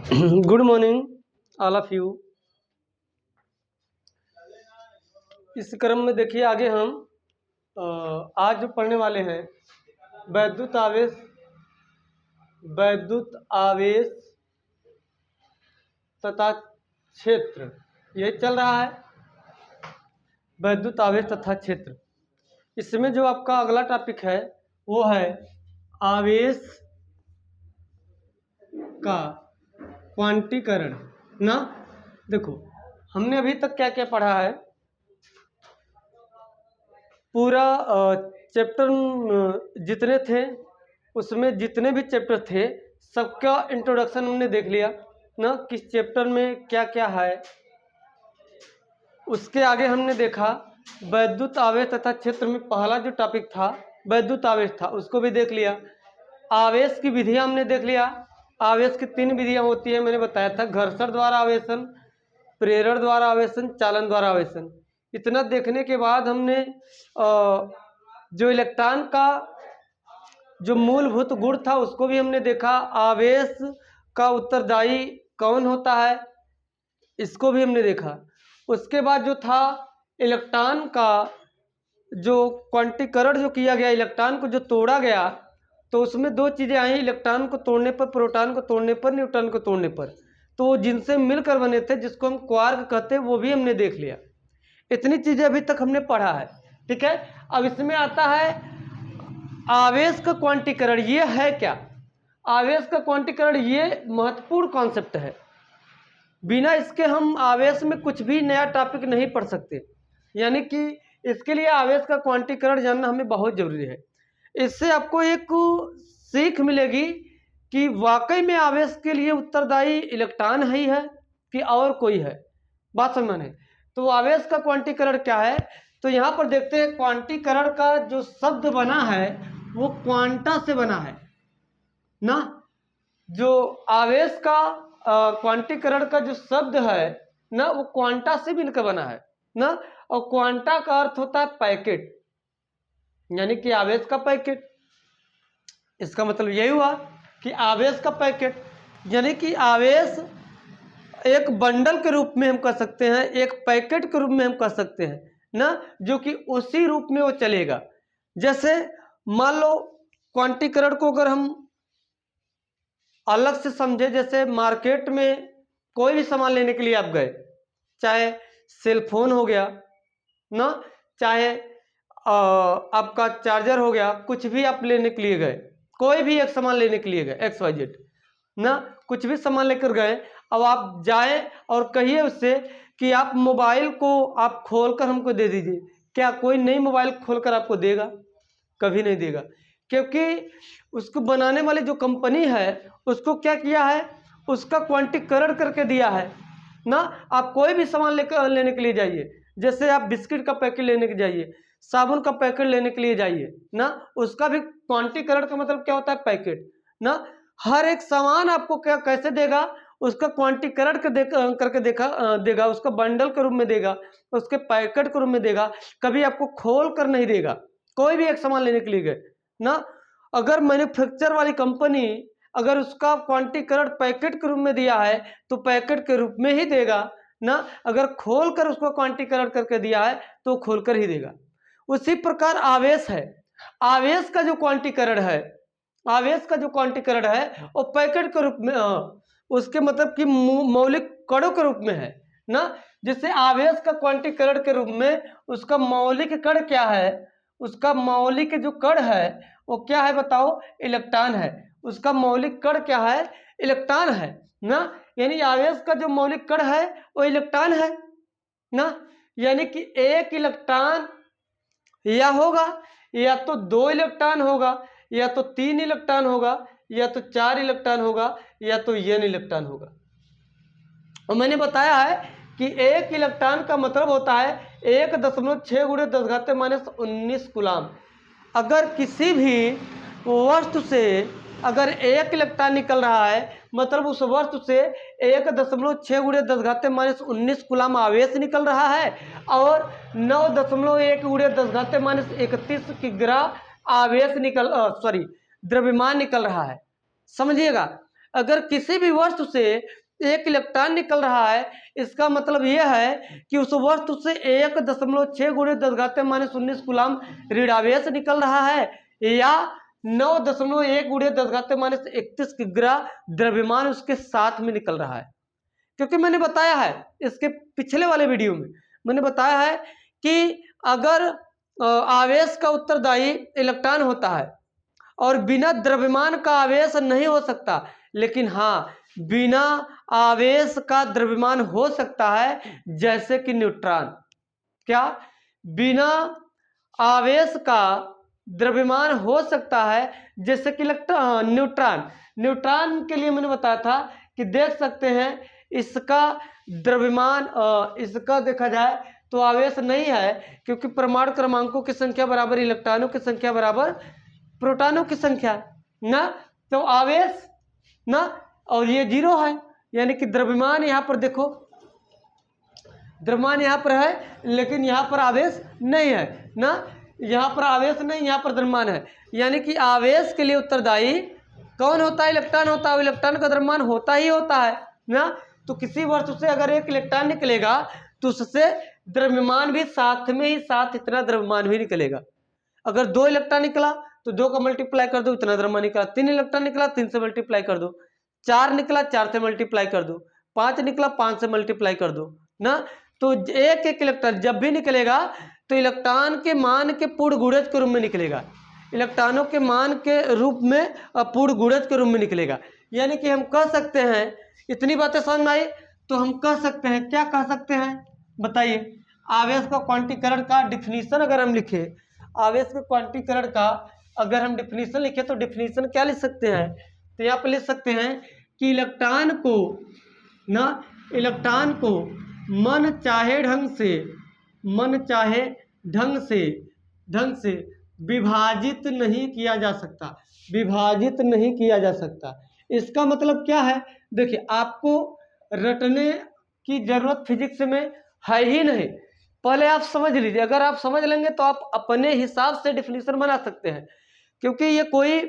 Good morning all of you. इस क्रम में देखिए आगे हम आज जो पढ़ने वाले हैं वैद्युत आवेश तथा क्षेत्र, ये चल रहा है वैद्युत आवेश तथा क्षेत्र। इसमें जो आपका अगला टॉपिक है वो है आवेश का क्वांटीकरण ना। देखो हमने अभी तक क्या क्या पढ़ा है, पूरा चैप्टर जितने थे उसमें जितने भी चैप्टर थे सबका इंट्रोडक्शन हमने देख लिया ना, किस चैप्टर में क्या क्या है। उसके आगे हमने देखा वैद्युत आवेश तथा क्षेत्र में पहला जो टॉपिक था वैद्युत आवेश था, उसको भी देख लिया। आवेश की विधियां हमने देख लिया। आवेश की 3 विधियां होती है, मैंने बताया था, घर्षण द्वारा आवेशन, प्रेरण द्वारा आवेशन, चालन द्वारा आवेशन। इतना देखने के बाद हमने जो इलेक्ट्रॉन का जो मूलभूत गुण था उसको भी हमने देखा। आवेश का उत्तरदायी कौन होता है इसको भी हमने देखा। उसके बाद जो था इलेक्ट्रॉन का जो क्वांटीकरण जो किया गया, इलेक्ट्रॉन को जो तोड़ा गया, तो उसमें 2 चीज़ें आई, इलेक्ट्रॉन को तोड़ने पर, प्रोटॉन को तोड़ने पर, न्यूट्रॉन को तोड़ने पर। तो वो जिनसे मिलकर बने थे जिसको हम क्वार्क कहते हैं वो भी हमने देख लिया। इतनी चीज़ें अभी तक हमने पढ़ा है, ठीक है। अब इसमें आता है आवेश का क्वांटीकरण। ये है क्या? आवेश का क्वांटीकरण ये महत्वपूर्ण कॉन्सेप्ट है, बिना इसके हम आवेश में कुछ भी नया टॉपिक नहीं पढ़ सकते। यानी कि इसके लिए आवेश का क्वांटीकरण जानना हमें बहुत जरूरी है। इससे आपको एक सीख मिलेगी कि वाकई में आवेश के लिए उत्तरदायी इलेक्ट्रॉन ही है कि और कोई है। बात समझ में? तो आवेश का क्वांटीकरण क्या है, तो यहाँ पर देखते हैं क्वांटीकरण का जो शब्द बना है वो क्वांटा से बना है ना। जो आवेश का क्वांटीकरण का जो शब्द है ना वो क्वांटा से मिलकर बना है ना। और क्वांटा का अर्थ होता है पैकेट, यानी कि आवेश का पैकेट। इसका मतलब यही हुआ कि आवेश का पैकेट, यानी कि आवेश एक बंडल के रूप में हम कह सकते हैं, एक पैकेट के रूप में हम कह सकते हैं ना, जो कि उसी रूप में वो चलेगा। जैसे मान लो क्वांटीकरण को अगर हम अलग से समझे, जैसे मार्केट में कोई भी सामान लेने के लिए आप गए, चाहे सेलफोन हो गया ना, चाहे आपका चार्जर हो गया, कुछ भी आप लेने के लिए गए, कोई भी एक सामान लेने के लिए गए XYZ ना, कुछ भी सामान लेकर गए। अब आप जाए और कहिए उससे कि आप मोबाइल को आप खोलकर हमको दे दीजिए, क्या कोई नई मोबाइल खोलकर आपको देगा? कभी नहीं देगा, क्योंकि उसको बनाने वाली जो कंपनी है उसको क्या किया है, उसका क्वांटीकरण करके दिया है ना। आप कोई भी सामान लेने के लिए जाइए, जैसे आप बिस्किट का पैकेट लेने के जाइए, साबुन का पैकेट लेने के लिए जाइए ना, उसका भी क्वांटीकरण का मतलब क्या होता है, पैकेट ना। हर एक सामान आपको क्या कैसे देगा, उसका क्वांटीकरण करके देगा, उसका बंडल के रूप में देगा, उसके पैकेट के रूप में देगा, कभी आपको खोल कर नहीं देगा। कोई भी एक सामान लेने के लिए गए ना, अगर मैन्युफैक्चर वाली कंपनी अगर उसका क्वांटीकरण पैकेट के रूप में दिया है तो पैकेट के रूप में ही देगा ना, अगर खोल कर उसको क्वांटीकरण करके दिया है तो खोल कर ही देगा। उसी प्रकार आवेश है, आवेश का जो क्वांटीकरण है, आवेश का जो क्वांटीकरण है वो पैकेट के रूप में, उसके मतलब कि मौलिक कणों के रूप में है ना। जैसे आवेश का क्वांटीकरण के रूप में उसका मौलिक कण क्या है, उसका मौलिक जो कण है वो क्या है बताओ, इलेक्ट्रॉन है। उसका मौलिक कण क्या है, इलेक्ट्रॉन है ना। यानी आवेश का जो मौलिक कण है वो इलेक्ट्रॉन है ना। यानी कि एक इलेक्ट्रॉन या होगा, या तो 2 इलेक्ट्रॉन होगा, या तो 3 इलेक्ट्रॉन होगा, या तो 4 इलेक्ट्रॉन होगा, या तो n इलेक्ट्रॉन होगा। और मैंने बताया है कि एक इलेक्ट्रॉन का मतलब होता है 1.6 × 10⁻⁻19 कूलाम। अगर किसी भी वस्तु से अगर एक इलेक्ट्रॉन निकल रहा है, मतलब उस वस्तु से 1.6 × 10⁻19 कूलाम आवेश निकल रहा है और 9.1 × 10⁻31 किग्रा आवेश द्रव्यमान निकल रहा है। समझिएगा, अगर किसी भी वस्तु से एक इलेक्ट्रॉन निकल रहा है, इसका मतलब यह है कि उस वस्तु से 1.6 गुणे 10⁻19 कूलम ऋणावेश निकल रहा है, या 9.1 गुणे 10⁻31 किग्रा द्रव्यमान उसके साथ में निकल रहा है। क्योंकि मैंने बताया है इसके पिछले वाले वीडियो में, मैंने बताया है कि अगर आवेश का उत्तरदायी इलेक्ट्रॉन होता है और बिना द्रव्यमान का आवेश नहीं हो सकता, लेकिन हाँ बिना आवेश का द्रव्यमान हो सकता है, जैसे कि न्यूट्रॉन। क्या? बिना आवेश का द्रव्यमान हो सकता है जैसे कि न्यूट्रॉन। न्यूट्रॉन के लिए मैंने बताया था कि देख सकते हैं इसका द्रव्यमान, इसका देखा जाए तो आवेश नहीं है, क्योंकि परमाणु क्रमांकों की संख्या बराबर इलेक्ट्रॉनों की संख्या बराबर प्रोटॉनों की संख्या ना, तो आवेश ना, और ये 0 है, यानी कि द्रव्यमान यहाँ पर देखो, द्रव्यमान यहाँ पर है लेकिन यहाँ पर आवेश नहीं है ना, यहाँ पर आवेश नहीं, यहाँ पर द्रव्यमान है, यानी कि आवेश के लिए उत्तरदायी कौन होता है? इलेक्ट्रॉन होता है। इलेक्ट्रॉन का द्रव्यमान होता ही होता है ना, तो किसी वस्तु से अगर एक इलेक्ट्रॉन निकलेगा तो उससे द्रव्यमान भी साथ में ही साथ इतना द्रव्यमान भी निकलेगा। अगर 2 इलेक्ट्रॉन निकला तो 2 का मल्टीप्लाई कर दो, इतना द्रव्यमान निकला। 3 इलेक्ट्रॉन निकला, 3 से मल्टीप्लाई कर दो। 4 निकला, 4 से मल्टीप्लाई कर दो। 5 निकला, 5 से मल्टीप्लाई कर दो ना। तो एक एक इलेक्ट्रॉन जब भी निकलेगा तो इलेक्ट्रॉन के मान के पूर्ण गुणज के रूप में निकलेगा, इलेक्ट्रॉनों के मान के रूप में पूर्ण गुणज के रूप में निकलेगा। यानी कि हम कह सकते हैं, इतनी बातें समझ में आई तो हम कह सकते हैं, क्या कह सकते हैं बताइए? आवेश का क्वांटीकरण का डिफिनीशन अगर हम लिखे, आवेश के क्वांटीकरण का अगर हम डिफिनीशन लिखे तो डिफिनीशन क्या लिख सकते हैं? तो यहाँ पर लिख सकते हैं कि इलेक्ट्रॉन को ना, इलेक्ट्रॉन को मन चाहे ढंग से विभाजित नहीं किया जा सकता, विभाजित नहीं किया जा सकता। इसका मतलब क्या है? देखिए, आपको रटने की जरूरत फिजिक्स में है ही नहीं, पहले आप समझ लीजिए। अगर आप समझ लेंगे तो आप अपने हिसाब से डिफिनीशन बना सकते हैं, क्योंकि ये कोई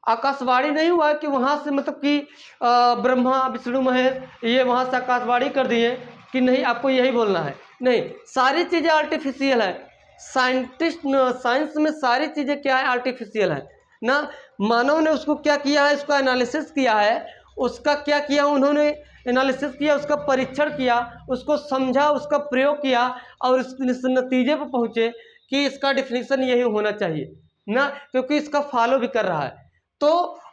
आकाशवाणी नहीं हुआ कि वहां से मतलब कि ब्रह्मा विष्णु महेश ये वहां से आकाशवाणी कर दिए कि नहीं आपको यही बोलना है। नहीं, सारी चीजें आर्टिफिशियल है। साइंस में सारी चीजें क्या है? आर्टिफिशियल है ना। मानव ने उसको क्या किया है? उसका एनालिसिस किया है, उसका क्या किया उन्होंने? एनालिसिस किया, उसका परीक्षण किया, उसको समझा, उसका प्रयोग किया और इस नतीजे पर पहुंचे कि इसका डिफिनीशन यही होना चाहिए ना, क्योंकि इसका फॉलो भी कर रहा है। तो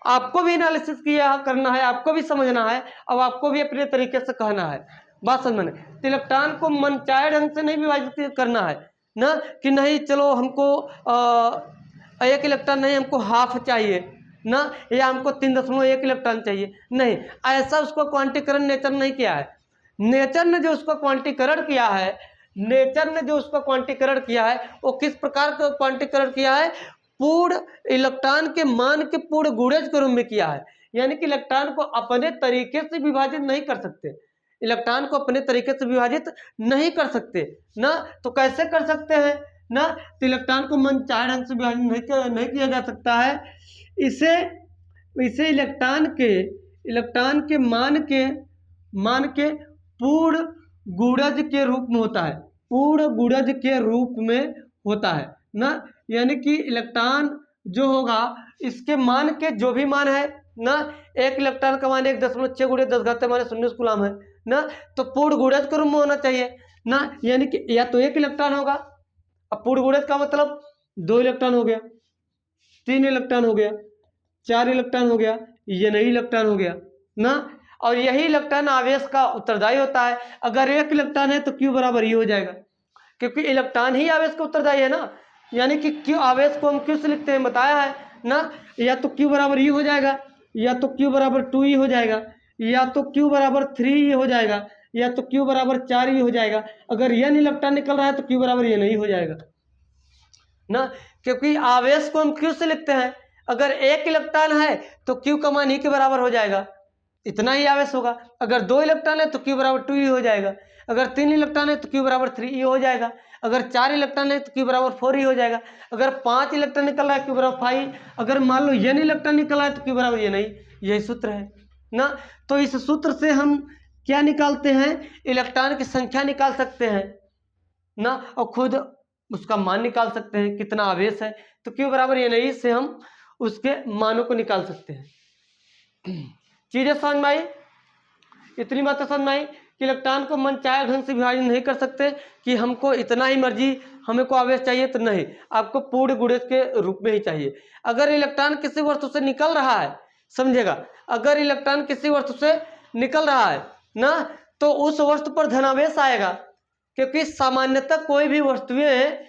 आपको भी एनालिसिस किया करना है, आपको भी समझना है, अब आपको भी अपने तरीके से कहना है। बात समझ में? तो इलेक्ट्रॉन को मनचाहे ढंग से नहीं विभाजित करना है ना, कि नहीं चलो हमको एक इलेक्ट्रॉन नहीं, हमको हाफ चाहिए ना, या हमको 3.1 इलेक्ट्रॉन चाहिए। नहीं, ऐसा उसको क्वांटीकरण नेचर नहीं किया है। नेचर ने जो उसका क्वांटीकरण किया है, नेचर ने जो उसका क्वांटीकरण किया है, वो किस प्रकार का क्वांटीकरण किया है? पूर्ण इलेक्ट्रॉन के मान के पूर्ण गुणज के रूप में किया है। यानी कि इलेक्ट्रॉन को अपने तरीके से विभाजित नहीं कर सकते, इलेक्ट्रॉन को अपने तरीके से विभाजित नहीं कर सकते ना। तो कैसे कर सकते हैं ना? तो इलेक्ट्रॉन को मनचाहे ढंग से विभाजित नहीं किया जा सकता है। इसे इलेक्ट्रॉन के मान के पूर्ण गुणज के रूप में होता है, पूर्ण गुणज के रूप में होता है ना। यानी कि इलेक्ट्रॉन जो होगा इसके मान के जो भी मान है ना, एक इलेक्ट्रॉन का मान 1.6 गुणे 10⁻19 कूलम है ना, तो पूर्ण गुणज के रूप में होना चाहिए ना। यानी कि या तो एक इलेक्ट्रॉन होगा, अब पूर्ण गुणज का मतलब 2 इलेक्ट्रॉन हो गया, 3 इलेक्ट्रॉन हो गया, 4 इलेक्ट्रॉन हो गया, ये नहीं इलेक्ट्रॉन हो गया ना। और यही इलेक्ट्रॉन आवेश का उत्तरदायी होता है। अगर एक इलेक्ट्रॉन है तो क्यू बराबर ये हो जाएगा, क्योंकि इलेक्ट्रॉन ही आवेश का उत्तरदायी है ना। यानी कि क्यू, आवेश को हम क्यू से लिखते हैं, बताया है ना। या तो क्यू बराबर ये हो जाएगा, या तो क्यू बराबर 2 हो जाएगा, या तो क्यू बराबर 3 हो जाएगा, या तो क्यू बराबर 4 हो जाएगा। अगर एन इलेक्ट्रॉन निकल रहा है तो क्यू बराबर ये नहीं हो जाएगा ना, क्योंकि आवेश को हम क्यू से लिखते हैं। अगर एक इलेक्ट्रॉन है तो क्यू का मान ही के बराबर हो जाएगा, इतना ही आवेश होगा। अगर 2 इलेक्ट्रॉन है तो क्यू बराबर 2 हो जाएगा। अगर 3 इलेक्ट्रॉन है तो क्यू बराबर 3 हो जाएगा। अगर 4 इलेक्ट्रॉन है तो क्यू बराबर 4 हो जाएगा। अगर 5 इलेक्ट्रॉन निकल रहा है क्यू बराबर 5। अगर मान लो एन इलेक्ट्रॉन निकल रहा है तो क्यू बराबर ये नहीं, यही सूत्र है ना। तो इस सूत्र से हम क्या निकालते हैं, इलेक्ट्रॉन की संख्या निकाल सकते हैं ना, और खुद उसका मान निकाल सकते हैं कितना आवेश है। तो Q बराबर ये नहीं से हम उसके मानों को निकाल सकते हैं। चीजें समझ में आई, इतनी बातें समझ में आई कि इलेक्ट्रॉन को मनचाहे ढंग से विभाजन नहीं कर सकते कि हमको इतना ही मर्जी हमें को आवेश चाहिए, तो नहीं, आपको पूर्ण गुणज के रूप में ही चाहिए। अगर इलेक्ट्रॉन किसी वस्तु से निकल रहा है, समझेगा, अगर इलेक्ट्रॉन किसी वस्तु से निकल रहा है ना, तो उस वस्तु पर धनावेश आएगा, क्योंकि सामान्यतः कोई भी वस्तुएं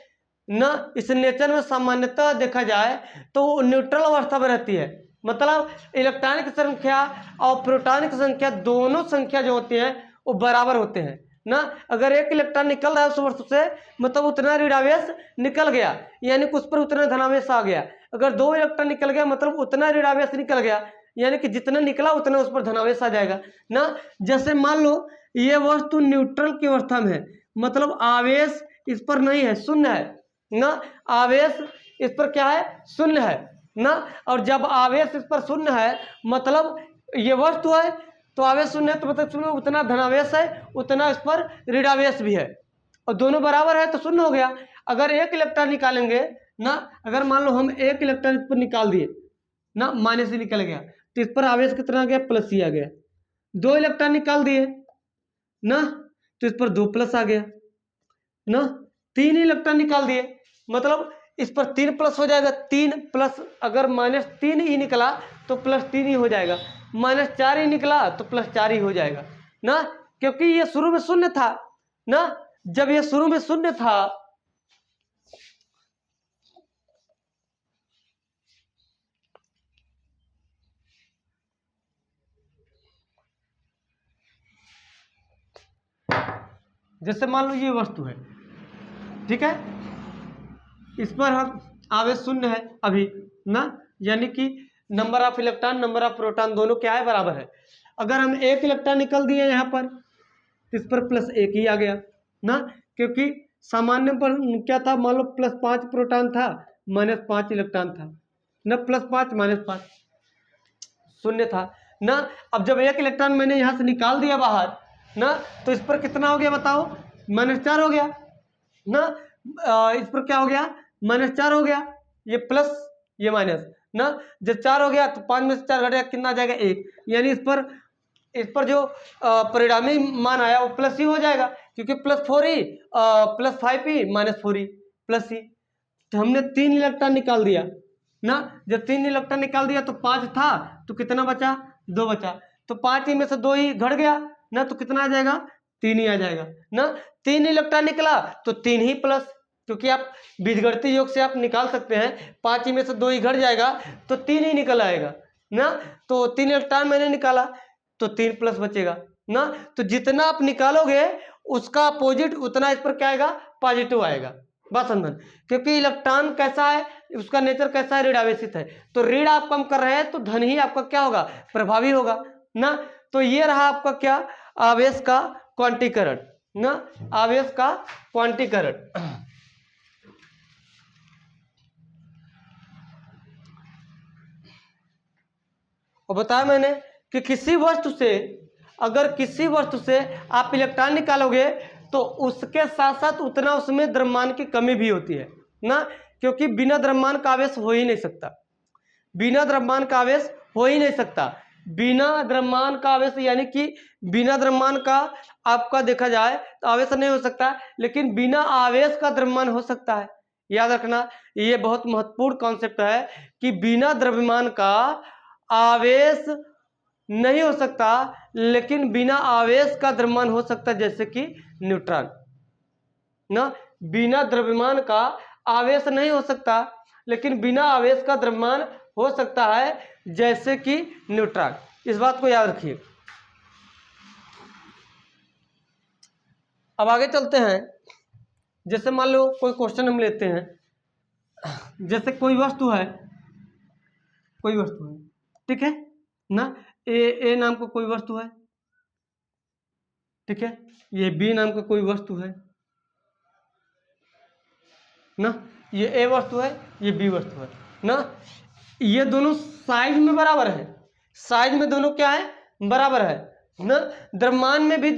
ना इस नेचर में सामान्यतः देखा जाए तो न्यूट्रल अवस्था में रहती है। मतलब इलेक्ट्रॉन की संख्या और प्रोटॉन की संख्या, दोनों संख्या जो होती है वो बराबर होते हैं ना। अगर एक इलेक्ट्रॉन निकल रहा है उस वस्तु से, मतलब उतना ऋणावेश निकल गया, यानी कि उस पर उतना धनावेश आ गया। अगर दो इलेक्ट्रॉन निकल गया, मतलब उतना ऋणावेश निकल गया, यानी कि जितना निकला उतना उस पर धनावेश आ जाएगा ना। जैसे मान लो ये वस्तु न्यूट्रल की अवस्था में है, मतलब आवेश इस पर नहीं है, शून्य है ना, आवेश इस पर क्या है, शून्य है ना। और जब आवेश इस पर शून्य है, मतलब ये वस्तु है तो आवेश शून्य है, तो मतलब शून्य उतना धनावेश है उतना इस पर ऋणावेश भी है, और दोनों बराबर है तो शून्य हो गया। अगर एक इलेक्ट्रॉन निकालेंगे ना, अगर मान लो हम एक इलेक्ट्रॉन इस पर निकाल दिए ना, माइनस से निकल गया, तो इस पर आवेश कितना आ गया, प्लस ही आ गया। दो इलेक्ट्रॉन निकाल दिए ना, तो इस पर दो प्लस आ गया ना। तीन इलेक्ट्रॉन निकाल दिए, मतलब इस पर तीन प्लस हो जाएगा, तीन प्लस, अगर माइनस तीन ही निकला तो प्लस तीन ही हो जाएगा, माइनस चार ही निकला तो प्लस चार ही हो जाएगा ना, क्योंकि ये शुरू में शून्य था ना। जब ये शुरू में शून्य था, जैसे मान लो ये वस्तु है, ठीक है, इस पर हम आवेश शून्य है अभी ना, यानी कि number of electron number of proton दोनों क्या है, बराबर है। अगर हम एक इलेक्ट्रॉन निकल दिए यहाँ पर, इस पर प्लस एक ही आ गया ना, क्योंकि सामान्य पर क्या था, मान लो प्लस 5 प्रोटॉन था, माइनस 5 इलेक्ट्रॉन था ना, प्लस 5 माइनस 5 शून्य था ना। अब जब एक इलेक्ट्रॉन मैंने यहाँ से निकाल दिया बाहर ना, तो इस पर कितना हो गया बताओ, माइनस 4 हो गया ना। इस पर क्या हो गया, माइनस 4 हो गया, ये प्लस ये माइनस ना। जब 4 हो गया तो 5 में से 4 घट गया, कितना आ जाएगा, 1, यानी इस पर जो परिणामी मान आया वो प्लस ही हो जाएगा, क्योंकि प्लस 4 ही प्लस 5 ही माइनस 4 ही प्लस ही। तो हमने 3 इलेक्ट्रॉन निकाल दिया ना, जब 3 इलेक्ट्रॉन निकाल दिया तो 5 था, तो कितना बचा, 2 बचा, तो 5 ही में से 2 ही घट गया ना, तो कितना आ जाएगा, 3 ही आ जाएगा ना। 3 इलेक्ट्रॉन निकला तो 3 ही प्लस, क्योंकि आप बीजगणितीय योग से आप निकाल सकते हैं, 5 ही में से 2 ही घट जाएगा तो 3 ही निकल आएगा ना। तो 3 इलेक्ट्रॉन मैंने निकाला तो 3 प्लस बचेगा ना। तो जितना आप निकालोगे उसका अपोजिट उतना इस पर क्या आएगा, पॉजिटिव आएगा। बात समझ, क्योंकि इलेक्ट्रॉन कैसा है, उसका नेचर कैसा है, ऋण आवेशित है, तो ऋण आप कम कर रहे हैं तो धन ही आपका क्या होगा, प्रभावी होगा ना। तो ये रहा आपका क्या, आवेश का क्वांटीकरण ना, आवेश का क्वांटीकरण। और बताया मैंने कि किसी वस्तु से, अगर किसी वस्तु से आप इलेक्ट्रॉन निकालोगे तो उसके साथ साथ उतना उसमें द्रव्यमान की कमी भी होती है ना, क्योंकि बिना द्रव्यमान का आवेश हो ही नहीं सकता, बिना द्रव्यमान का आवेश हो ही नहीं सकता। बिना द्रव्यमान का आवेश यानी कि बिना द्रव्यमान का आपका देखा जाए तो आवेश नहीं हो सकता, लेकिन बिना आवेश का द्रव्यमान हो सकता है। याद रखना, ये बहुत महत्वपूर्ण कॉन्सेप्ट है कि बिना द्रव्यमान का आवेश नहीं हो सकता, लेकिन बिना आवेश का द्रव्यमान हो सकता है, जैसे कि न्यूट्रॉन ना। बिना द्रव्यमान का आवेश नहीं हो सकता, लेकिन बिना आवेश का द्रव्यमान हो सकता है, जैसे कि न्यूट्रॉन। इस बात को याद रखिए। अब आगे चलते हैं। जैसे मान लो कोई क्वेश्चन हम लेते हैं, जैसे कोई वस्तु है, कोई वस्तु है, ठीक है ना, ए नाम का कोई वस्तु है, ठीक है, ये बी नाम का कोई वस्तु है ना, ये ए वस्तु है, ये बी वस्तु है ना। ये दोनों साइज में बराबर है, साइज में दोनों क्या है, बराबर है ना, द्रव्यमान में भी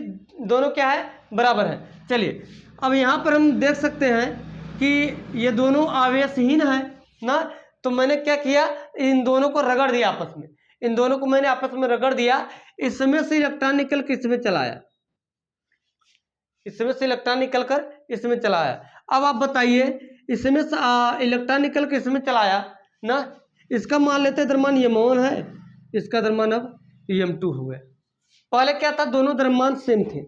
दोनों क्या है, बराबर है। चलिए अब यहाँ पर हम देख सकते हैं कि ये दोनों आवेशहीन है ना, तो मैंने क्या किया, इन दोनों को रगड़ दिया आपस में, इन दोनों को मैंने आपस में रगड़ दिया, इसमें से इलेक्ट्रॉन निकल के इसमें चला आया, इसमें से इलेक्ट्रॉन निकल कर इसमें चला आया। अब आप बताइए, इसमें से इलेक्ट्रॉन निकल के इसमें चला आया ना, इसका मान लेते हैं द्रव्यमान यमोन है, इसका द्रव्यमान अब m2 हो गया। पहले क्या था, दोनों द्रव्यमान सेम थे,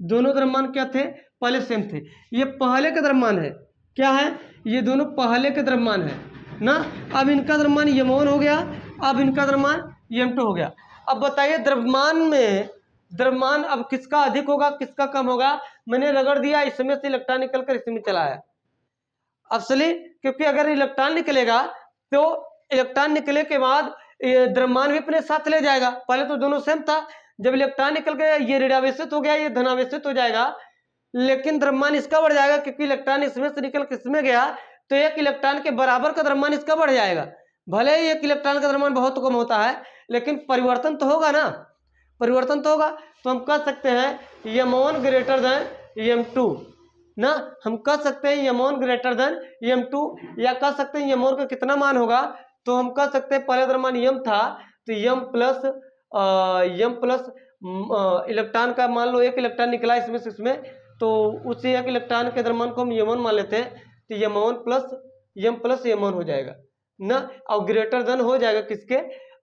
दोनों द्रव्यमान क्या थे, पहले सेम थे। ये पहले का द्रव्यमान है, क्या है, ये दोनों पहले के द्रव्यमान है ना। अब इनका द्रव्यमान यमोन हो गया, अब इनका द्रव्यमान m2 हो गया। अब बताइए द्रव्यमान में, द्रव्यमान अब किसका अधिक होगा किसका कम होगा, मैंने रगड़ दिया, इसमें से इलेक्ट्रॉन निकल कर इसमें चला आया। असल क्योंकि अगर इलेक्ट्रॉन निकलेगा तो इलेक्ट्रॉन निकले के बाद द्रव्यमान भी अपने साथ ले जाएगा, पहले तो दोनों सेम था, जब इलेक्ट्रॉन निकल गया ये ऋणावेशित हो गया, ये धनावेशित हो जाएगा, लेकिन द्रव्यमान इसका बढ़ जाएगा क्योंकि इलेक्ट्रॉन इसमें से निकल किसमें गया, तो एक इलेक्ट्रॉन के बराबर का द्रव्यमान इसका बढ़ जाएगा। भले ही एक इलेक्ट्रॉन का द्रव्यमान बहुत कम होता है, लेकिन परिवर्तन तो होगा ना, परिवर्तन तो होगा। तो हम कह सकते हैं यमोन ग्रेटर देन m2 ना, हम कह सकते हैं यमोन ग्रेटर देन m2, या कह सकते हैं यमोन का कितना मान होगा, तो हम कह सकते हैं पहले द्रव्यमान m था, तो m प्लस इलेक्ट्रॉन का मान लो एक इलेक्ट्रॉन निकला इसमें से इसमें, तो उसी एक इलेक्ट्रॉन के द्रव्यमान को हम यमोन मान लेते हैं, तो यमोन प्लस यमोन हो जाएगा ना, और ग्रेटर देन हो जाएगा किसके,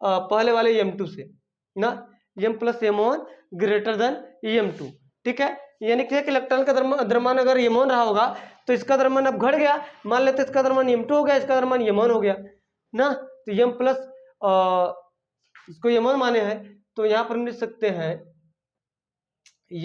पहले वाले m2 से ना, m प्लस यमोन ग्रेटर देन m2, ठीक है। यानी कि एक इलेक्ट्रॉन का द्रव्यमान अगर यमोन रहा होगा तो इसका द्रव्यमान अब घट गया, मान लेते इसका द्रव्यमान m2 हो गया, इसका द्रव्यमान यमोन हो गया ना, तो m प्लस इसको यमोन माने हैं, तो यहाँ पर हम लिख सकते हैं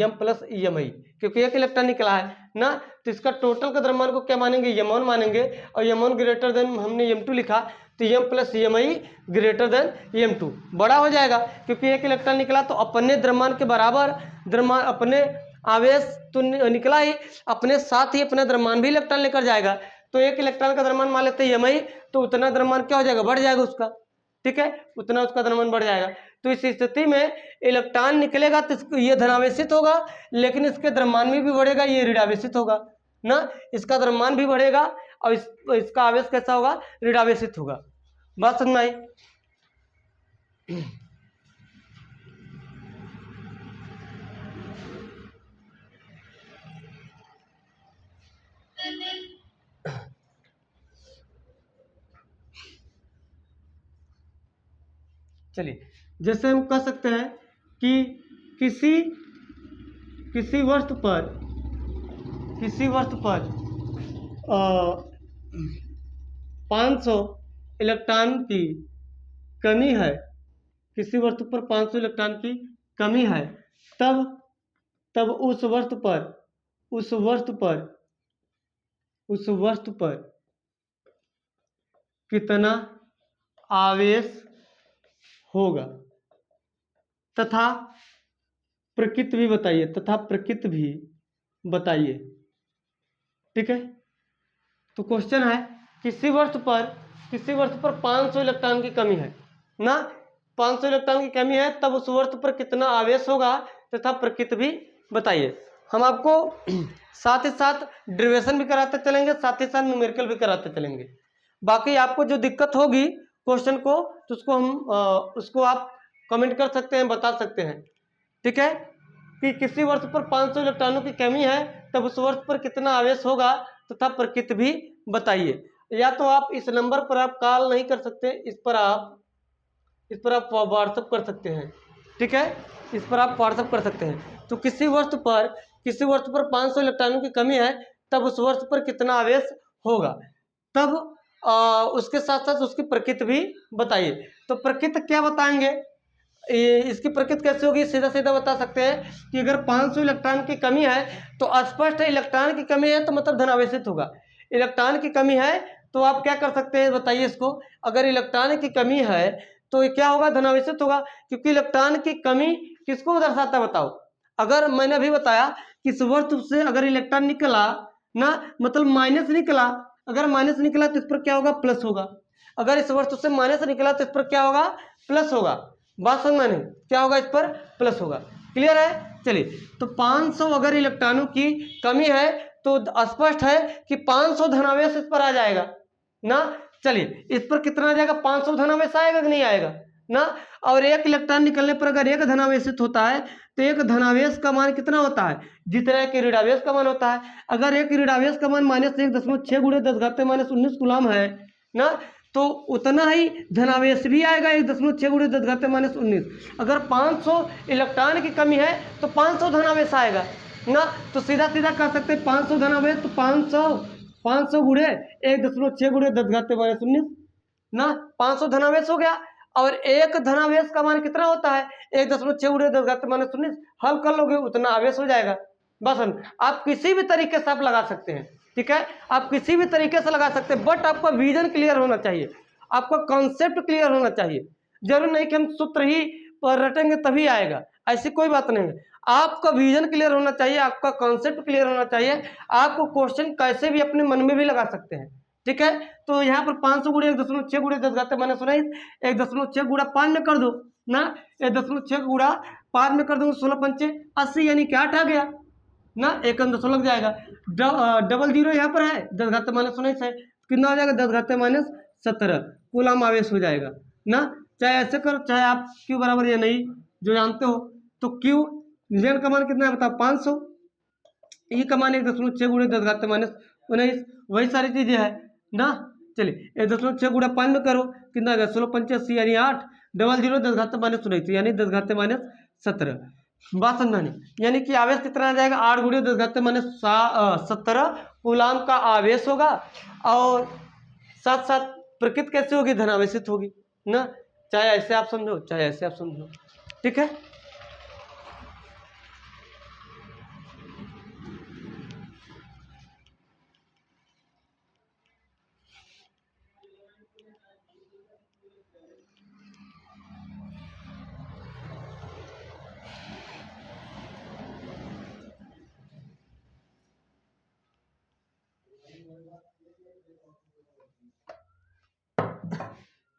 m प्लस EMI, क्योंकि एक इलेक्ट्रॉन निकला है ना, तो इसका टोटल का द्रव्यमान को क्या मानेंगे, यमोन मानेंगे, और यमोन ग्रेटर देन हमने m2 लिखा, तो m plus EMI greater than m2 बड़ा हो जाएगा, क्योंकि एक इलेक्ट्रॉन निकला तो अपने द्रव्यमान के बराबर द्रव्यमान, अपने आवेश तो निकला ही, अपने साथ ही अपना द्रव्यमान भी इलेक्ट्रॉन लेकर जाएगा, तो एक इलेक्ट्रॉन का द्रव्यमान मान लेते हैं mi, तो उतना द्रव्यमान क्या हो जाएगा, बढ़ जाएगा उसका, ठीक है, उतना उसका द्रव्यमान बढ़ जाएगा। तो इस स्थिति में इलेक्ट्रॉन निकलेगा तो ये धनावेशित होगा, लेकिन इसके द्रव्यमान में भी बढ़ेगा, ये ऋणावेशित होगा ना, इसका द्रव्यमान भी बढ़ेगा और इसका आवेश कैसा होगा, ऋणावेशित होगा। बात समझ में आई। चलिए जैसे हम कह सकते हैं कि किसी वस्तु पर 500 इलेक्ट्रॉन की कमी है, किसी वस्तु पर 500 इलेक्ट्रॉन की कमी है, तब उस वस्तु पर कितना आवेश होगा, तथा प्रकृति भी बताइए, ठीक है। तो क्वेश्चन है किसी वस्तु पर 500 इलेक्ट्रॉन की कमी है ना, 500 इलेक्ट्रॉन की कमी है, तब उस वस्तु पर कितना आवेश होगा तथा प्रकृति भी बताइए। हम आपको साथ ही साथ डेरिवेशन भी कराते चलेंगे, साथ ही साथ न्यूमेरिकल भी कराते चलेंगे। बाकी आपको जो दिक्कत होगी क्वेश्चन को, तो उसको आप कमेंट कर सकते हैं, बता सकते हैं, ठीक है, कि किसी वस्तु पर 500 इलेक्ट्रॉनों की कमी है, तब उस वस्तु पर कितना आवेश होगा तथा प्रकृति भी बताइए। या तो आप इस नंबर पर आप कॉल नहीं कर सकते, इस पर आप व्हाट्सअप कर सकते हैं, ठीक है, इस पर आप व्हाट्सअप कर सकते हैं। तो किसी वस्तु पर 500 इलेक्ट्रॉनों की कमी है, तब उस वस्तु पर कितना आवेश होगा, तब उसके साथ साथ उसकी प्रकृति भी बताइए। तो प्रकृति क्या बताएंगे, इसकी प्रकृति कैसे होगी, सीधा सीधा बता सकते हैं कि अगर 500 इलेक्ट्रॉन की कमी है तो स्पष्ट है इलेक्ट्रॉन की कमी है तो मतलब धनावेशित होगा। इलेक्ट्रॉन की कमी है तो आप क्या कर सकते हैं बताइए इसको, अगर इलेक्ट्रॉन की कमी है तो क्या होगा, धनावेशित होगा, क्योंकि इलेक्ट्रॉन की कमी किसको दर्शाता है बताओ। अगर मैंने अभी बताया कि इस वस्तु से अगर इलेक्ट्रॉन निकला ना, मतलब माइनस निकला, अगर माइनस निकला तो इस पर क्या होगा, प्लस होगा, अगर इस वस्तु से माइनस निकला तो इस पर क्या होगा, प्लस होगा। बात समझ में नहीं, क्या होगा इस पर प्लस होगा। क्लियर है। चलिए, तो 500 अगर इलेक्ट्रॉनों की कमी है तो स्पष्ट है कि 500 धनावेश इस पर आ जाएगा ना। चलिए, इस पर कितना आ जाएगा, 500 धनावेश आएगा कि नहीं आएगा ना। और एक इलेक्ट्रॉन निकलने पर अगर एक धनावेशित होता है तो एक धनावेश का मान कितना होता है, जितना एक ऋणावेश का मान होता है। अगर एक ऋणावेश का मान -1.6 × 10⁻19 कूलम है ना, तो उतना ही धनावेश भी आएगा 1.6 × 10⁻19। अगर 500 इलेक्ट्रॉन की कमी है तो 500 धनावेश आएगा ना। तो सीधा सीधा कर सकते हैं 500 धनावेश, तो 500 गुणे 1.6 × 10⁻19 ना, 500 धनावेश हो गया। और एक धनावेश का मान कितना होता है, 1.6 × 10⁻19। हल कर लोगे उतना आवेश हो जाएगा। बस आप किसी भी तरीके से आप लगा सकते हैं, ठीक है, आप किसी भी तरीके से लगा सकते हैं, बट आपका विजन क्लियर होना चाहिए, आपका कॉन्सेप्ट क्लियर होना चाहिए। जरूर नहीं कि हम सूत्र ही रटेंगे तभी आएगा, ऐसी कोई बात नहीं है। आपका विजन क्लियर होना चाहिए, आपका कॉन्सेप्ट क्लियर होना चाहिए। आपको क्वेश्चन कैसे भी अपने मन में भी लगा सकते हैं, ठीक है। तो यहाँ पर 500 गुणे 1.6 × 10⁻19, 1.6 गुणा 5 में कर दो ना, 1.6 गुणा 5 में कर दो, 16×5 = 80, यानी कि 8 आ गया ना, एक दशमलव लग जाएगा। डबल जीरो यहाँ पर है, 10⁻19 है, कितना हो जाएगा, 10⁻17 कूलम आवेश हो जाएगा ना। चाहे ऐसे करो, चाहे आप क्यू बराबर या नहीं जो जानते हो, तो क्यू जेन का मान कितना है बताओ, 500, ई का मान 1.6 × 10⁻19, वही सारी चीजें है ना। चलिए, 1.6 गुणा 5 में करो, कितना आ गया, 16×5 = 80, यानी 8, डबल जीरो 10⁻19, यानी 10⁻17। बात समझानी, यानी कि आवेश कितना आ जाएगा, 8 × 10⁻17 कूलम का आवेश होगा। और साथ साथ प्रकृति कैसे होगी, धनावेशित होगी ना। चाहे ऐसे आप समझो, चाहे ऐसे आप समझो, ठीक है।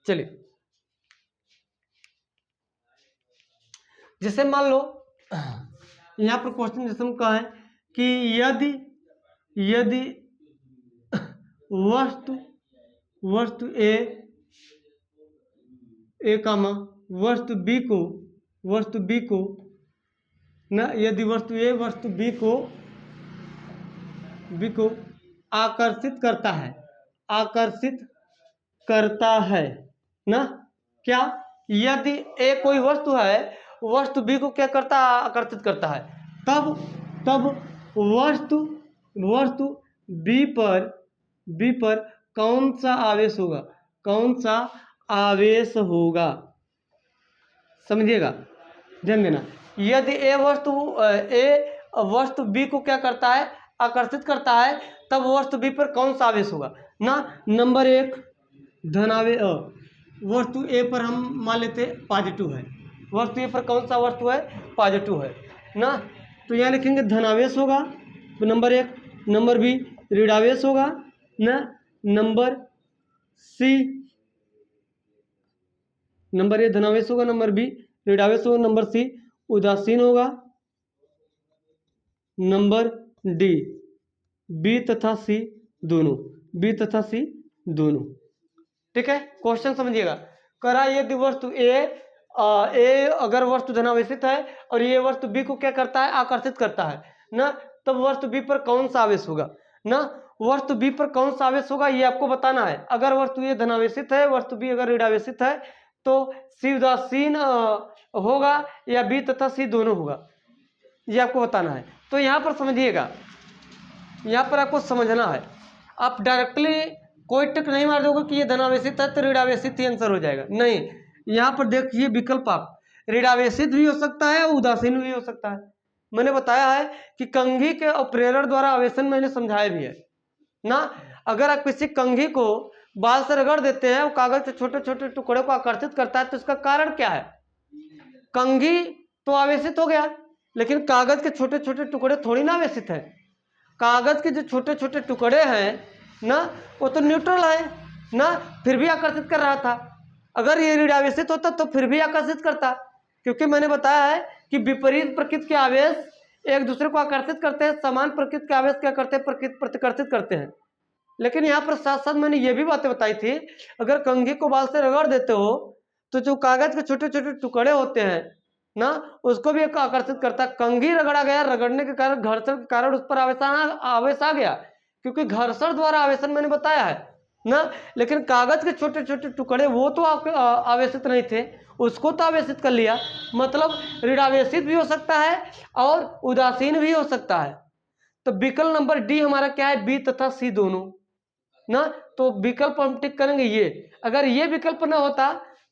चलिए, जैसे मान लो यहाँ पर क्वेश्चन जैसे हम कहा है कि यदि वस्तु ए कामा वस्तु बी को ना, यदि वस्तु ए वस्तु बी को आकर्षित करता है ना। क्या, यदि ए कोई वस्तु है, वस्तु बी को क्या करता है, आकर्षित करता है, तब वस्तु बी पर कौन सा आवेश होगा, समझिएगा, ध्यान देना। यदि ए वस्तु बी को क्या करता है, आकर्षित करता है, तब वस्तु बी पर कौन सा आवेश होगा ना। नंबर 1 धनावेश, वस्तु ए पर हम मान लेते पॉजिटिव है, वस्तु ए पर कौन सा वस्तु है, पॉजिटिव है ना, तो यहाँ लिखेंगे धनावेश होगा नंबर 1। नंबर बी ऋणावेश होगा ना। नंबर ए धनावेश होगा, नंबर बी ऋणावेश होगा, नंबर सी उदासीन होगा, नंबर डी बी तथा सी दोनों, ठीक है। क्वेश्चन समझिएगा, करा यदि वस्तु ए अगर वस्तु धनावेशित है और ये वस्तु बी को क्या करता है, आकर्षित करता है ना, तब वस्तु बी पर कौन सा आवेश होगा ना। वस्तु बी पर कौन सा आवेश होगा ये आपको बताना है। अगर वस्तु ए धनावेशित है, वस्तु बी अगर ऋणावेशित है, तो सी उदासीन होगा या बी तथा सी दोनों होगा, ये आपको बताना है। तो यहाँ पर समझिएगा, यहाँ पर आपको समझना है, आप डायरेक्टली कोई टिक नहीं मार दोगे कि ये धनावेशित है तो ऋणावेशित ही आंसर हो जाएगा, नहीं। यहाँ पर देखिए विकल्प, आप ऋणावेशित भी हो सकता है, उदासीन भी हो सकता है। मैंने बताया है कि कंघी के और प्रेरण द्वारा आवेशन मैंने समझाया भी है ना। अगर आप किसी कंघी को बाल से रगड़ देते हैं, वो कागज के छोटे छोटे टुकड़े को आकर्षित करता है, तो इसका कारण क्या है, कंघी तो आवेशित हो गया, लेकिन कागज के छोटे छोटे टुकड़े थोड़ी ना आवेशित है। कागज के जो छोटे छोटे टुकड़े हैं ना, वो तो न्यूट्रल है ना, फिर भी आकर्षित कर रहा था अगर ये ऋणावेशित होता तो फिर भी आकर्षित करता, क्योंकि मैंने बताया है कि विपरीत प्रकृति के आवेश एक दूसरे को आकर्षित करते हैं, समान प्रकृति के आवेश क्या करते हैं, प्रतिकर्षित करते हैं। लेकिन यहाँ पर साथ साथ मैंने ये भी बातें बताई थी, अगर कंघी को बाल से रगड़ देते हो तो जो कागज के छोटे छोटे टुकड़े होते हैं ना, उसको भी एक आकर्षित करता है। कंघी रगड़ा गया, रगड़ने के कारण, घर्षण के कारण उस पर आवेश आ गया, क्योंकि घर्षण द्वारा आवेशन मैंने बताया है ना। लेकिन कागज के छोटे छोटे टुकड़े वो तो आवेशित नहीं थे, उसको तो आवेशित कर लिया। मतलब ऋणावेशित भी हो सकता है और उदासीन भी हो सकता है। तो विकल्प नंबर डी हमारा क्या है, बी तथा सी दोनों ना। तो विकल्प हम टिक करेंगे ये। अगर ये विकल्प ना होता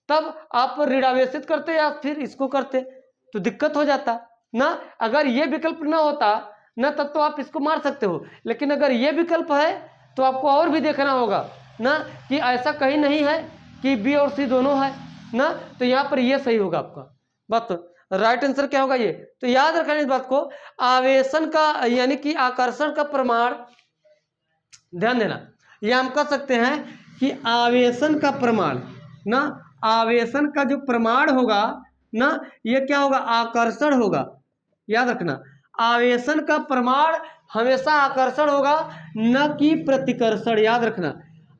तब आप ऋणावेशित करते या फिर इसको करते तो दिक्कत हो जाता ना। अगर ये विकल्प ना होता ना तब तो आप इसको मार सकते हो, लेकिन अगर ये विकल्प है तो आपको और भी देखना होगा ना कि ऐसा कहीं नहीं है कि बी और सी दोनों है ना। तो यहाँ पर ये सही होगा आपका बात। तो राइट आंसर क्या होगा ये। तो याद रखना इस बात को, आवेशन का यानी कि आकर्षण का प्रमाण, ध्यान देना, ये हम कह सकते हैं कि आवेशन का प्रमाण ना, आवेशन का जो प्रमाण होगा ना, ये क्या होगा, आकर्षण होगा। याद रखना, आवेशन का प्रमाण हमेशा आकर्षण होगा, न कि प्रतिकर्षण। याद रखना,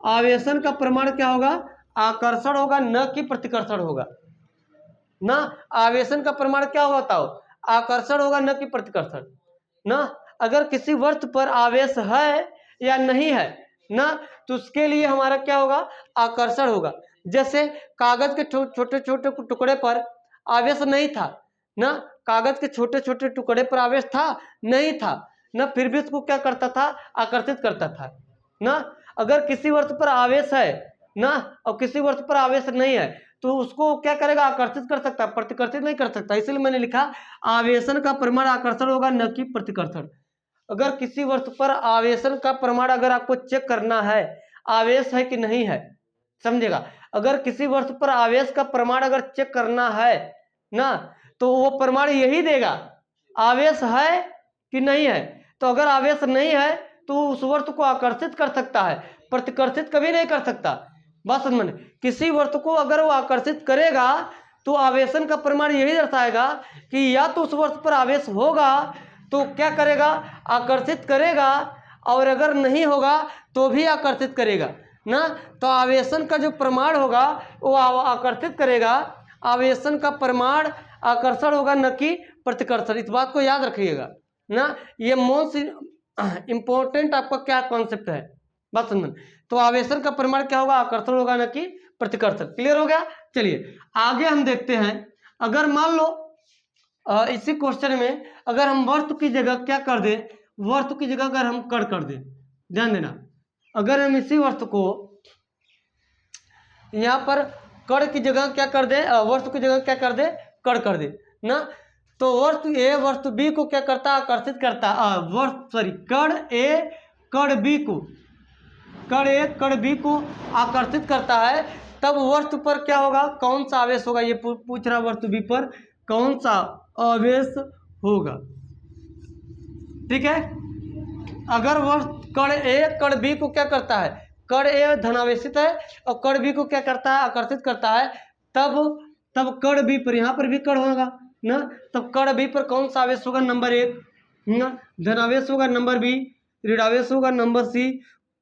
आवेशन का प्रमाण क्या होगा, आकर्षण होगा, न कि प्रतिकर्षण होगा ना। आवेशन का प्रमाण क्या होगा बताओ, आकर्षण होगा, न कि प्रतिकर्षण ना। अगर किसी वस्तु पर आवेश है या नहीं है ना, तो उसके लिए हमारा क्या होगा, आकर्षण होगा। जैसे कागज के छोटे छोटे टुकड़े पर आवेश नहीं था ना, कागज के छोटे छोटे टुकड़े पर आवेश था नहीं था ना, फिर भी उसको क्या करता था, आकर्षित करता था ना। अगर किसी वस्तु पर आवेश है ना और किसी वस्तु पर आवेश नहीं है तो उसको क्या करेगा, आकर्षित कर सकता है, प्रतिकर्षित नहीं कर सकता। इसलिए मैंने लिखा आवेशन का प्रमाण आकर्षण होगा, न कि प्रतिकर्षण। अगर किसी वस्तु पर आवेशन का प्रमाण अगर आपको चेक करना है, आवेश है कि नहीं है, समझेगा। अगर किसी वस्तु पर आवेश का प्रमाण अगर चेक करना है ना, तो वो प्रमाण यही देगा आवेश है कि नहीं है। तो अगर आवेश नहीं है तो उस वस्तु को आकर्षित कर सकता है, प्रतिकर्षित कभी नहीं कर सकता। बात समझ में, किसी वस्तु को अगर वो आकर्षित करेगा तो आवेशन का प्रमाण यही दर्शाएगा कि या तो उस वस्तु पर आवेश होगा तो क्या करेगा, आकर्षित करेगा, और अगर नहीं होगा तो भी आकर्षित करेगा ना। तो आवेशन का जो प्रमाण होगा वो आकर्षित करेगा, आवेशन का प्रमाण आकर्षण होगा, न कि प्रतिकर्षण। इस बात को याद रखिएगा ना, ये मोस्ट इंपॉर्टेंट आपका क्या कॉन्सेप्ट है, बात समझ। तो आवेशन का प्रमाण क्या होगा, आकर्षण होगा, न कि प्रतिकर्षण। क्लियर हो गया। चलिए आगे हम देखते हैं। अगर मान लो इसी क्वेश्चन में अगर हम वस्तु की जगह क्या कर दें, वस्तु की जगह अगर हम कण कर दें, ध्यान देना, अगर हम इसी वस्तु को यहाँ पर कण की जगह क्या कर दे, वस्तु की जगह क्या कर दे, कण कर दे ना, तो वस्तु ए वस्तु बी को क्या करता, आकर्षित करता, कण ए कण बी को, कण ए कण बी को आकर्षित करता है। तब वस्तु पर क्या होगा, कौन सा आवेश होगा, ये पूछ रहा, वस्तु बी पर कौन सा आवेश होगा। ठीक है, अगर वस्तु कण ए कण बी को क्या करता है, कण ए धनावेशित है और कण बी को क्या करता है, आकर्षित करता है, तब कण बी पर, यहाँ पर भी कण होगा ना, तब कण बी पर कौन सा आवेश होगा, नंबर 1 ना, धनावेश होगा, नंबर बी ऋणावेश होगा, नंबर सी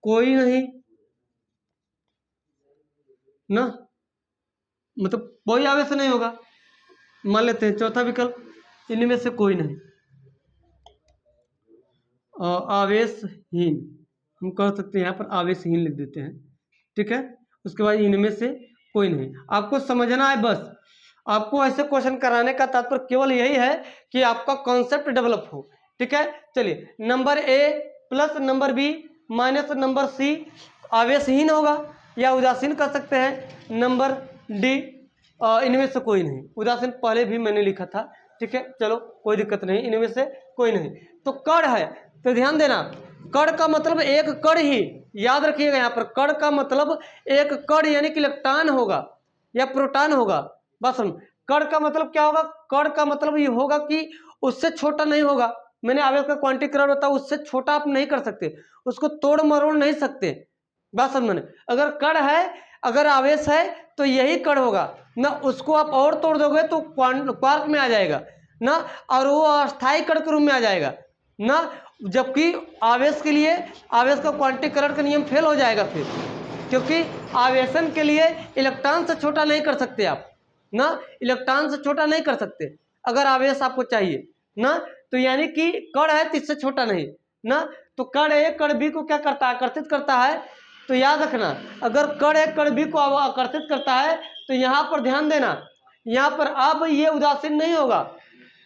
कोई नहीं ना, मतलब कोई आवेश नहीं होगा। मान लेते हैं चौथा विकल्प, इनमें से कोई नहीं, आवेशहीन हम कह सकते हैं, यहाँ पर आवेशहीन लिख देते हैं। ठीक है, उसके बाद इनमें से कोई नहीं। आपको समझना है बस, आपको ऐसे क्वेश्चन कराने का तात्पर्य केवल यही है कि आपका कॉन्सेप्ट डेवलप हो। ठीक है, चलिए number A plus number B minus number C आवेशहीन होगा या उदासीन कर सकते हैं, नंबर डी इनमें से कोई नहीं। उदासीन पहले भी मैंने लिखा था। ठीक है, चलो कोई दिक्कत नहीं, इनमें से कोई नहीं। तो कण है, तो ध्यान देना, कण का मतलब एक कण ही, याद रखिएगा यहाँ पर, कण का मतलब एक कण यानी कि इलेक्ट्रॉन होगा या प्रोटॉन होगा। बस कण का मतलब क्या होगा, कण का मतलब ये होगा कि उससे छोटा नहीं होगा। मैंने आवेश का क्वांटिटी बताया, उससे छोटा आप नहीं कर सकते, उसको तोड़ मरोड़ नहीं सकते बात समझ में? अगर कण है, अगर आवेश है तो यही कण होगा ना, उसको आप और तोड़ दोगे तो क्वार्क में आ जाएगा ना, और वो अस्थायी कण के रूप में आ जाएगा ना, जबकि आवेश के लिए आवेश का क्वांटीकरण का नियम फेल हो जाएगा फिर, क्योंकि आवेशन के लिए इलेक्ट्रॉन से छोटा नहीं कर सकते आप ना, इलेक्ट्रॉन से छोटा नहीं कर सकते अगर आवेश आपको चाहिए ना, तो यानी कि कण है तो इससे छोटा नहीं ना, तो कण ए कण बी को क्या करता है, आकर्षित करता है। तो याद रखना, अगर कण ए कण बी को आकर्षित करता है तो यहाँ पर ध्यान देना, यहाँ पर अब ये उदासीन नहीं होगा,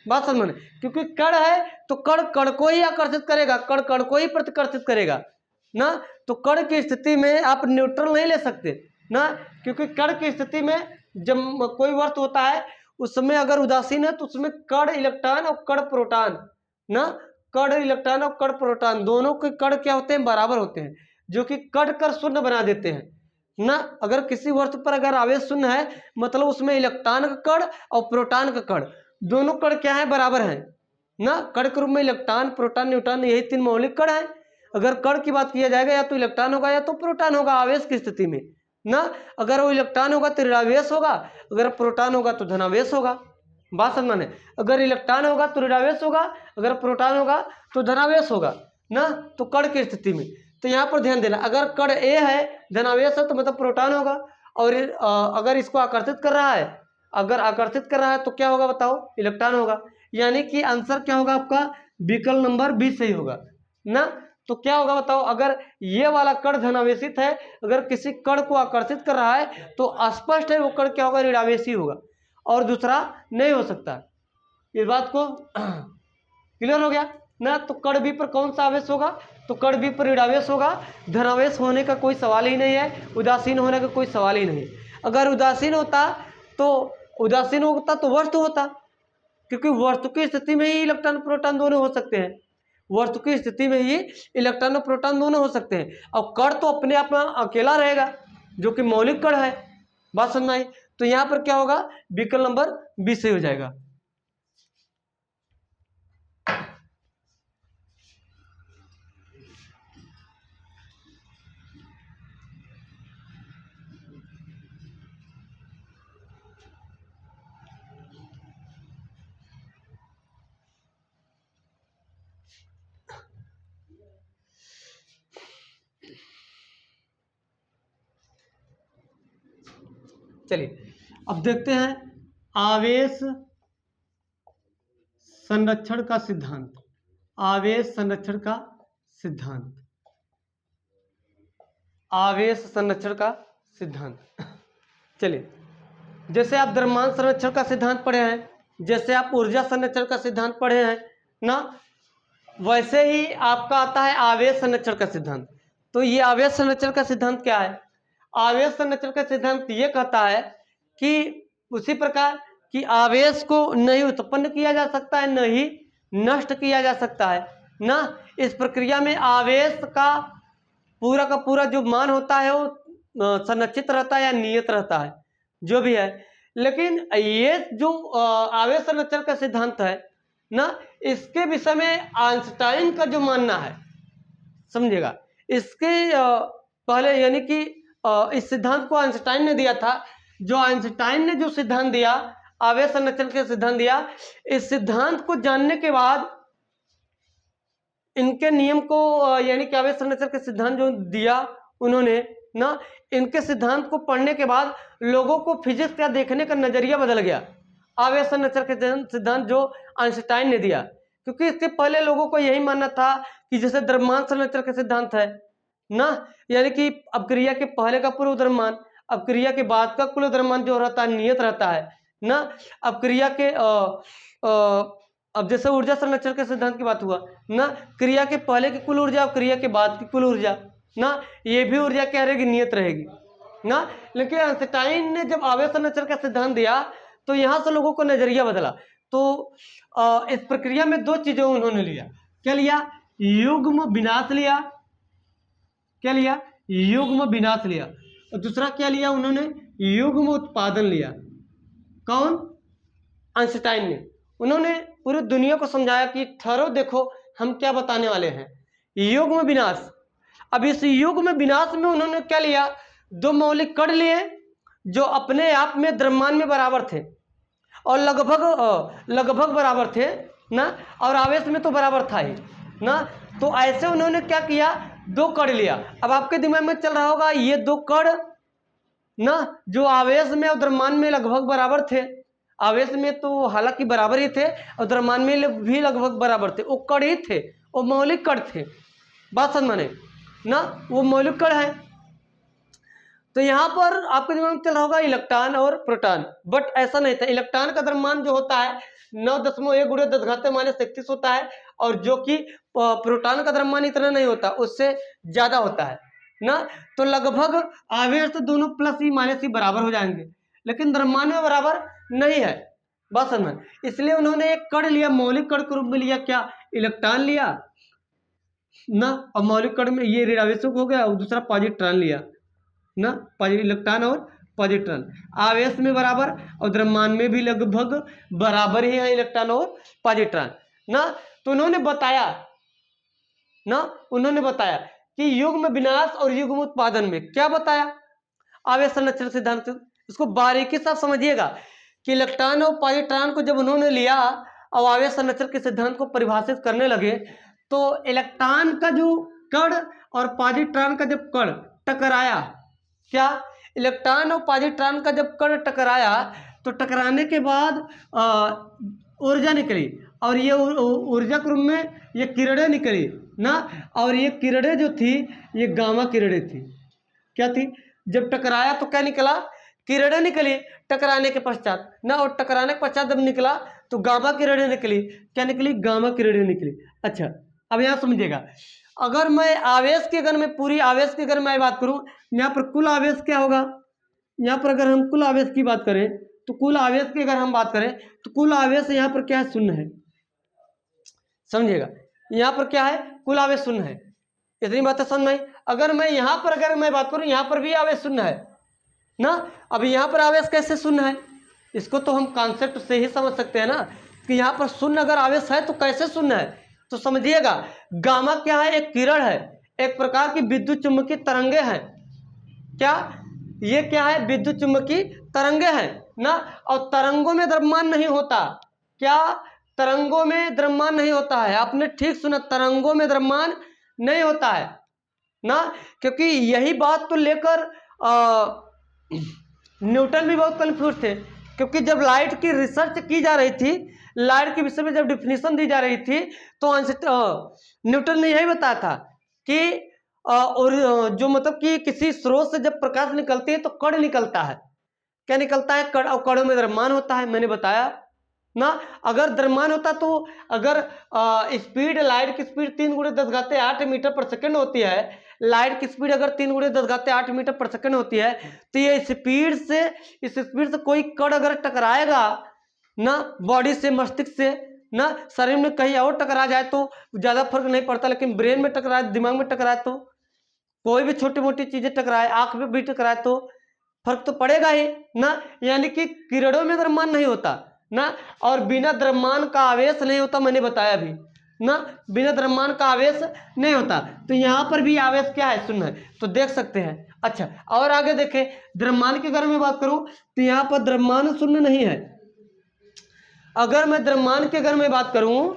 बात समझ में, क्योंकि कण है तो कण कण को ही आकर्षित करेगा, कण कण को ही प्रतिकर्षित करेगा ना, तो कण की स्थिति में आप न्यूट्रल नहीं ले सकते ना, क्योंकि कण की स्थिति में जब कोई वस्तु होता है उस समय अगर उदासीन है तो उसमें कण इलेक्ट्रॉन और कण प्रोटॉन ना, कण इलेक्ट्रॉन और कण प्रोटॉन दोनों के कण क्या होते हैं, बराबर होते हैं, जो कि कट कर शून्य बना देते हैं ना। अगर किसी वस्तु पर अगर आवेश शून्य है मतलब उसमें इलेक्ट्रॉन का कण और प्रोटॉन का कण दोनों कण क्या है, बराबर हैं ना। कण के रूप में इलेक्ट्रॉन, प्रोटॉन, न्यूट्रॉन यही तीन मौलिक कण हैं। अगर कण की बात किया जाएगा या तो इलेक्ट्रॉन होगा या तो प्रोटॉन होगा आवेश की स्थिति में ना, अगर वो इलेक्ट्रॉन होगा तो ऋणावेश होगा, अगर प्रोटॉन होगा तो धनावेश होगा, बात समझना है। अगर इलेक्ट्रॉन होगा तो ऋणावेश होगा, अगर प्रोटॉन होगा तो धनावेश होगा ना, तो कण की स्थिति में। तो यहाँ पर ध्यान देना, अगर कण ए है धनावेश है तो मतलब प्रोटॉन होगा, और अगर इसको आकर्षित कर रहा है, अगर आकर्षित कर रहा है तो क्या होगा बताओ, इलेक्ट्रॉन होगा। यानी कि आंसर क्या होगा आपका, विकल्प नंबर 20 सही होगा ना। तो क्या होगा बताओ, अगर ये वाला कण धनावेशित है, अगर किसी कण को आकर्षित कर रहा है तो स्पष्ट है वो कण क्या होगा, ऋणावेशी होगा, और दूसरा नहीं हो सकता। इस बात को क्लियर हो गया ना। तो कण बी पर कौन सा आवेश होगा, तो कण बी पर ऋणावेश होगा, धनावेश होने का कोई सवाल ही नहीं है, उदासीन होने का कोई सवाल ही नहीं। अगर उदासीन होता तो वस्तु होता, क्योंकि वस्तु की स्थिति में ही इलेक्ट्रॉन प्रोटॉन दोनों हो सकते हैं, वस्तु की स्थिति में ही इलेक्ट्रॉन और प्रोटॉन दोनों हो सकते हैं, और कण तो अपने आप में अकेला रहेगा जो कि मौलिक कण है, बात समझ आई। तो यहाँ पर क्या होगा, विकल्प नंबर 20 सही हो जाएगा। चलिए अब देखते हैं आवेश संरक्षण का सिद्धांत, आवेश संरक्षण का सिद्धांत, आवेश संरक्षण का सिद्धांत। चलिए, जैसे आप द्रव्यमान संरक्षण का सिद्धांत पढ़े हैं, जैसे आप ऊर्जा संरक्षण का सिद्धांत पढ़े हैं ना, वैसे ही आपका आता है आवेश संरक्षण का सिद्धांत। तो ये आवेश संरक्षण का सिद्धांत क्या है, आवेश संरक्षण का सिद्धांत ये कहता है कि उसी प्रकार कि आवेश को नहीं उत्पन्न किया जा सकता है, न ही नष्ट किया जा सकता है ना। इस प्रक्रिया में आवेश का पूरा जो मान होता है वो संरक्षित रहता है या नियत रहता है, जो भी है। लेकिन ये जो आवेश संरक्षण का सिद्धांत है ना, इसके विषय में आइंस्टाइन का जो मानना है, समझिएगा, इसके पहले यानी कि इस सिद्धांत को आइंस्टाइन ने दिया था। जो आइंस्टाइन ने जो सिद्धांत दिया, आवेश संरक्षण के सिद्धांत दिया, इस सिद्धांत को जानने के बाद इनके नियम को यानी कि आवेश संरक्षण के सिद्धांत जो दिया उन्होंने ना, इनके सिद्धांत को पढ़ने के बाद लोगों को फिजिक्स का देखने का नजरिया बदल गया। आवेश संरक्षण के सिद्धांत जो आइंस्टाइन ने दिया, क्योंकि इसके पहले लोगों को यही मानना था कि जैसे द्रव्यमान संरक्षण का सिद्धांत है ना, यानी कि अपक्रिया के पहले का पूर्व द्रव्यमान, अपक्रिया के बाद का कुल द्रव्यमान जो रहता है नियत रहता है ना। अपक्रिया के अब जैसे ऊर्जा संरक्षण के सिद्धांत की बात हुआ ना, क्रिया के पहले की कुल ऊर्जा और क्रिया के बाद की कुल ऊर्जा ना, ये भी ऊर्जा क्या रहेगी, नियत रहेगी ना। लेकिन आइंस्टाइन ने जब आवेश संरक्षण का सिद्धांत दिया तो यहाँ से लोगों को नजरिया बदला। तो इस प्रक्रिया में दो चीजें उन्होंने लिया, क्या लिया, युग्म विनाश लिया, क्या लिया, युग्म विनाश लिया, और दूसरा क्या लिया उन्होंने, युग्म उत्पादन लिया। कौन, आइंस्टाइन ने। उन्होंने पूरी दुनिया को समझाया कि ठहरो देखो हम क्या बताने वाले हैं, युग्म विनाश। अब इस युग में विनाश में उन्होंने क्या लिया, दो मौलिक कण लिए जो अपने आप में द्रव्यमान में बराबर थे और लगभग बराबर थे ना, और आवेश में तो बराबर था ही ना। तो ऐसे उन्होंने क्या किया, दो कण लिया। अब आपके दिमाग में चल रहा होगा ये दो कण ना जो आवेश में और द्रव्यमान में लगभग बराबर थे, आवेश में तो हालांकि बराबर ही थे और द्रव्यमान में भी लगभग बराबर थे, वो कण ही थे, वो मौलिक कण थे। बात समझ माने ना, वो मौलिक कण है। तो यहाँ पर आपके दिमाग में चल रहा होगा इलेक्ट्रॉन और प्रोटॉन, बट ऐसा नहीं था। इलेक्ट्रॉन का द्रव्यमान जो होता है 9.1 × 10⁻³ होता है, और जो कि प्रोटॉन का द्रव्यमान इतना नहीं होता, उससे ज्यादा होता है ना। तो लगभग आवेश तो दोनों प्लस ही माइनस ही बराबर हो जाएंगे, लेकिन द्रव्यमान में बराबर नहीं है। बस समझ, इसलिए उन्होंने एक कण लिया, मौलिक कण के रूप में लिया, क्या, इलेक्ट्रॉन लिया ना, और मौलिक कण में ये ऋण आवेशक हो गया, और दूसरा पॉजिट्रॉन लिया ना, इलेक्ट्रॉन और पॉजिट्रॉन आवेश में बराबर और द्रव्यमान में भी लगभग बराबर ही है इलेक्ट्रॉन और पॉजिट्रॉन ना। तो उन्होंने बताया कि युग में विनाश और युग में उत्पादन में क्या बताया, आवेश संरक्षण सिद्धांत। इसको बारीकी से आप समझिएगा कि इलेक्ट्रॉन और पॉजिट्रॉन को जब उन्होंने लिया और आवेश संरक्षण के सिद्धांत को परिभाषित करने लगे, तो इलेक्ट्रॉन का जो कण और पॉजिट्रॉन का जब कण टकराया, क्या, इलेक्ट्रॉन और पॉजिट्रॉन का जब कण टकराया तो टकराने के बाद ऊर्जा निकली, और ये ऊर्जा के रूप में ये किरणें निकली ना, और ये किरणें जो थी ये गामा किरणें थी। क्या थी, जब टकराया तो क्या निकला, किरणें निकली टकराने के पश्चात ना, और टकराने के पश्चात जब निकला तो गामा किरणें निकली। क्या निकली, गामा किरणें निकली। अच्छा, अब यहाँ समझिएगा, अगर मैं आवेश के घन में, पूरी आवेश के घन में बात करूं, यहाँ पर कुल आवेश क्या होगा, यहाँ पर अगर हम कुल आवेश की बात करें तो कुल आवेश की अगर हम बात करें तो कुल आवेश यहाँ पर क्या है, शून्य है। समझिएगा, यहाँ पर क्या है, कुल आवेश शून्य है। इतनी बातें समझ में आई। अगर मैं यहाँ पर अगर मैं बात करूँ, यहाँ पर भी आवेश शून्य है ना। अब यहाँ पर आवेश कैसे शून्य है, इसको तो हम कॉन्सेप्ट से ही समझ सकते हैं ना, कि यहाँ पर शून्य अगर आवेश है तो कैसे शून्य है। तो समझिएगा, गामा क्या है, एक किरण है, एक प्रकार की विद्युत चुम्बकीय तरंगे हैं। क्या, ये क्या है, विद्युत चुम्बकीय तरंगे हैं ना, और तरंगों में द्रव्यमान नहीं होता। क्या, तरंगों में द्रव्यमान नहीं होता है, आपने ठीक सुना, तरंगों में द्रव्यमान नहीं होता है ना, क्योंकि यही बात तो लेकर न्यूटन भी बहुत कंफ्यूज थे, क्योंकि जब लाइट की रिसर्च की जा रही थी, लाइट के विषय में जब डिफिनेशन दी जा रही थी, तो न्यूटन ने यही बताया था कि और जो मतलब कि किसी स्रोत से जब प्रकाश निकलती है तो कण निकलता है। क्या निकलता है, कण, और कणों में द्रव्यमान होता है। मैंने बताया ना, अगर द्रव्यमान होता तो अगर स्पीड, लाइट की स्पीड 3 × 10⁸ मीटर पर सेकंड होती है, लाइट की स्पीड अगर 3 × 10⁸ मीटर पर सेकंड होती है, तो ये इस स्पीड से कोई कण अगर टकराएगा ना, बॉडी से, मस्तिष्क से ना, शरीर में कहीं और टकरा जाए तो ज्यादा फर्क नहीं पड़ता, लेकिन ब्रेन में टकराए, दिमाग में टकराए, तो कोई भी छोटी मोटी चीजें टकराए, आंख में भी टकराए तो फर्क तो पड़ेगा ही ना। यानी कि किरणों में द्रव्यमान नहीं होता ना, और बिना द्रव्यमान का आवेश नहीं होता, मैंने बताया भी ना, बिना द्रव्यमान का आवेश नहीं होता। तो यहाँ पर भी आवेश क्या है, शून्य है, तो देख सकते हैं। अच्छा, और आगे देखें, द्रव्यमान के बारे में बात करूं तो यहाँ पर द्रव्यमान शून्य नहीं है। अगर मैं द्रव्यमान के घर में बात करूं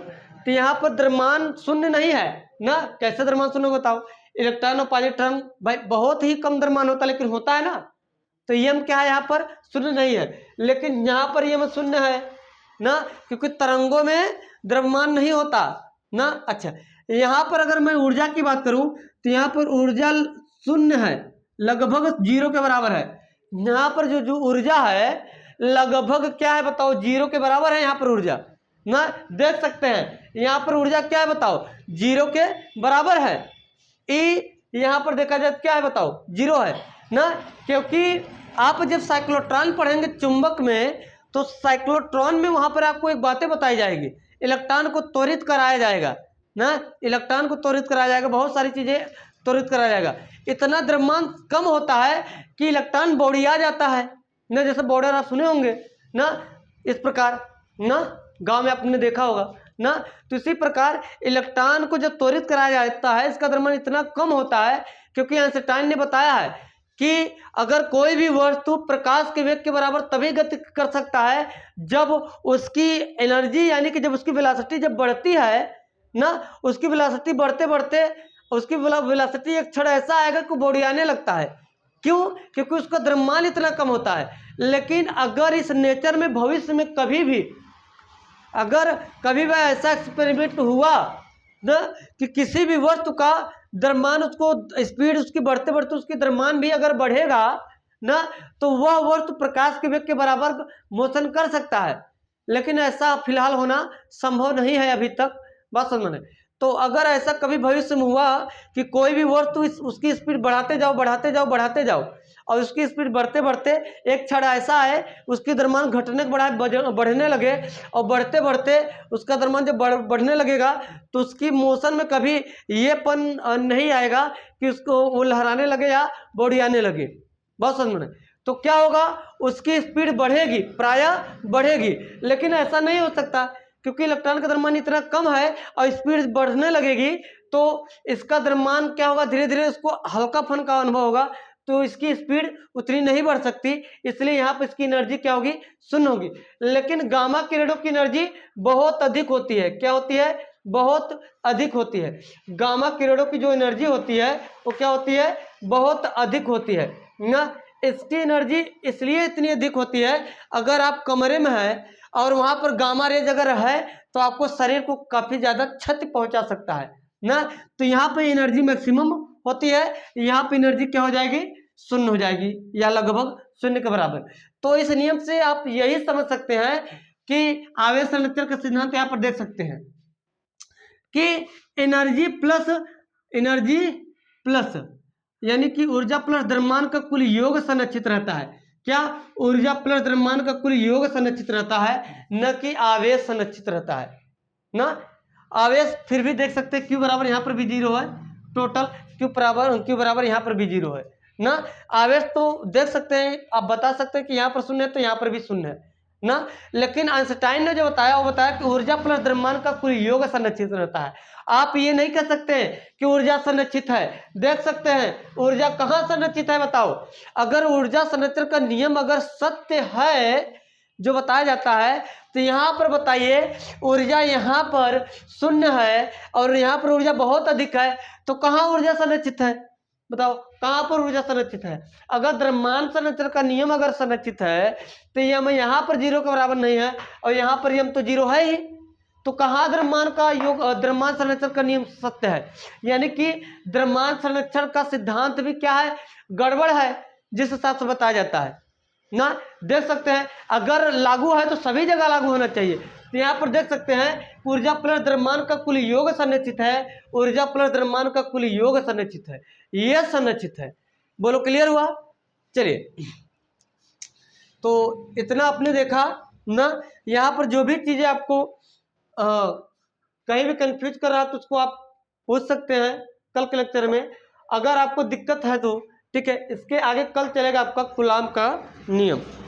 तो यहाँ पर द्रव्यमान शून्य नहीं है ना। कैसे द्रव्यमान शून्य बताओ, इलेक्ट्रॉन और पॉजिट्रॉन भाई बहुत ही कम द्रव्यमान होता है, लेकिन होता है ना, तो यम क्या है, यहाँ पर शून्य नहीं है, लेकिन यहाँ पर यम शून्य है ना, क्योंकि तरंगों में द्रव्यमान नहीं होता ना। अच्छा, यहाँ पर अगर मैं ऊर्जा की बात करूं तो यहाँ पर ऊर्जा शून्य है, लगभग 0 के बराबर है। यहाँ पर जो ऊर्जा है लगभग क्या है बताओ, 0 के बराबर है यहाँ पर ऊर्जा ना। देख सकते हैं यहाँ पर ऊर्जा क्या है बताओ, 0 के बराबर है। ई यहाँ पर देखा जाए क्या है बताओ, 0 है ना, क्योंकि आप जब साइक्लोट्रॉन पढ़ेंगे चुंबक में, तो साइक्लोट्रॉन में वहां पर आपको एक बातें बताई जाएगी, इलेक्ट्रॉन को त्वरित कराया जाएगा ना, इलेक्ट्रॉन को त्वरित कराया जाएगा, बहुत सारी चीजें त्वरित कराया जाएगा। इतना द्रव्यमान कम होता है कि इलेक्ट्रॉन बौड़िया जाता है ना, जैसे बॉर्डर आप सुने होंगे ना, इस प्रकार ना, गांव में आपने देखा होगा ना। तो इसी प्रकार इलेक्ट्रॉन को जब त्वरित कराया जाता है इसका द्रव्यमान इतना कम होता है, क्योंकि आइंस्टाइन ने बताया है कि अगर कोई भी वस्तु प्रकाश के वेग के बराबर तभी गति कर सकता है जब उसकी एनर्जी यानी कि जब उसकी वेलोसिटी जब बढ़ती है ना, उसकी वेलोसिटी बढ़ते बढ़ते उसकी वेलोसिटी एक क्षण ऐसा आएगा कि बॉडी आने लगता है। क्यों? क्योंकि उसका द्रव्यमान इतना कम होता है। लेकिन अगर इस नेचर में भविष्य में कभी भी ऐसा एक्सपेरिमेंट हुआ ना कि किसी भी वस्तु का द्रव्यमान उसको स्पीड उसकी बढ़ते बढ़ते उसकी द्रव्यमान भी अगर बढ़ेगा ना, तो वह वस्तु प्रकाश के वेग के बराबर मोशन कर सकता है, लेकिन ऐसा फिलहाल होना संभव नहीं है अभी तक। बात समझ में। तो अगर ऐसा कभी भविष्य में हुआ कि कोई भी वस्तु उसकी स्पीड बढ़ाते जाओ और उसकी स्पीड बढ़ते बढ़ते एक क्षण ऐसा है उसकी द्रव्यमान घटने के बढ़ने लगे और बढ़ते बढ़ते उसका द्रव्यमान जब बढ़ने लगेगा तो उसकी मोशन में कभी ये पन नहीं आएगा कि उसको वो लहराने लगे या बॉडी आने लगे। बहुत समझ में। तो क्या होगा, उसकी स्पीड बढ़ेगी, प्रायः बढ़ेगी, लेकिन ऐसा नहीं हो सकता क्योंकि इलेक्ट्रॉन का द्रव्यमान इतना कम है और स्पीड बढ़ने लगेगी तो इसका द्रव्यमान क्या होगा, धीरे धीरे उसको हल्कापन का अनुभव होगा, तो इसकी स्पीड उतनी नहीं बढ़ सकती, इसलिए यहाँ पर इसकी एनर्जी क्या होगी, शून्य होगी। लेकिन गामा किरणों की एनर्जी बहुत अधिक होती है। क्या होती है? बहुत अधिक होती है। गामा किरणों की जो एनर्जी होती है वो क्या होती है, बहुत अधिक होती है ना। इसकी एनर्जी इसलिए इतनी अधिक होती है, अगर आप कमरे में है और वहां पर गामा रेज अगर है तो आपको शरीर को काफी ज्यादा क्षति पहुंचा सकता है ना। तो यहाँ पे एनर्जी मैक्सिमम होती है, यहाँ पे एनर्जी क्या हो जाएगी, शून्य हो जाएगी या लगभग शून्य के बराबर। तो इस नियम से आप यही समझ सकते हैं कि आवेश संरक्षण का सिद्धांत यहाँ पर देख सकते हैं कि एनर्जी प्लस यानी कि ऊर्जा प्लस द्रव्यमान का कुल योग संरक्षित रहता है। क्या? ऊर्जा प्लस द्रव्यमान का कुल योग संरक्षित रहता है, न कि आवेश संरक्षित रहता है ना। आवेश फिर भी देख सकते हैं Q बराबर यहाँ पर भी 0 है, टोटल Q बराबर यहाँ पर भी 0 है ना। आवेश तो देख सकते हैं, आप बता सकते हैं कि यहाँ पर शून्य है तो यहाँ पर भी शून्य है ना। लेकिन आइंस्टाइन ने जो बताया वो बताया कि ऊर्जा प्लस द्रव्यमान का कुल योग संरक्षित रहता है। आप ये नहीं कह सकते कि ऊर्जा संरक्षित है। देख सकते हैं ऊर्जा कहाँ संरक्षित है, बताओ। अगर ऊर्जा संरक्षण का नियम अगर सत्य है जो बताया जाता है तो यहाँ पर बताइए ऊर्जा यहाँ पर शून्य है और यहाँ पर ऊर्जा बहुत अधिक है, तो कहाँ ऊर्जा संरक्षित है, बताओ कहाँ पर ऊर्जा संरक्षित है। अगर द्रव्यमान संरक्षण का नियम अगर संरक्षित है तो यम यहाँ पर 0 के बराबर नहीं है और यहाँ पर यम तो 0 है ही, तो कहाँ द्रव्यमान संरक्षण का नियम सत्य है। यानी कि द्रव्यमान संरक्षण का सिद्धांत भी क्या है, गड़बड़ है, जिस हिसाब से बताया जाता है ना। देख सकते हैं अगर लागू है तो सभी जगह लागू होना चाहिए। तो यहाँ पर देख सकते हैं ऊर्जा प्लस द्रव्यमान का कुल योग संरक्षित है, ऊर्जा प्लस द्रव्यमान का कुल योग संरक्षित है, यह संरक्षित है। बोलो क्लियर हुआ? चलिए, तो इतना आपने देखा ना। यहाँ पर जो भी चीजें आपको कहीं भी कंफ्यूज कर रहा तो उसको आप पूछ सकते हैं कल के लेक्चर में, अगर आपको दिक्कत है तो ठीक है। इसके आगे कल चलेगा आपका कूलाम का नियम।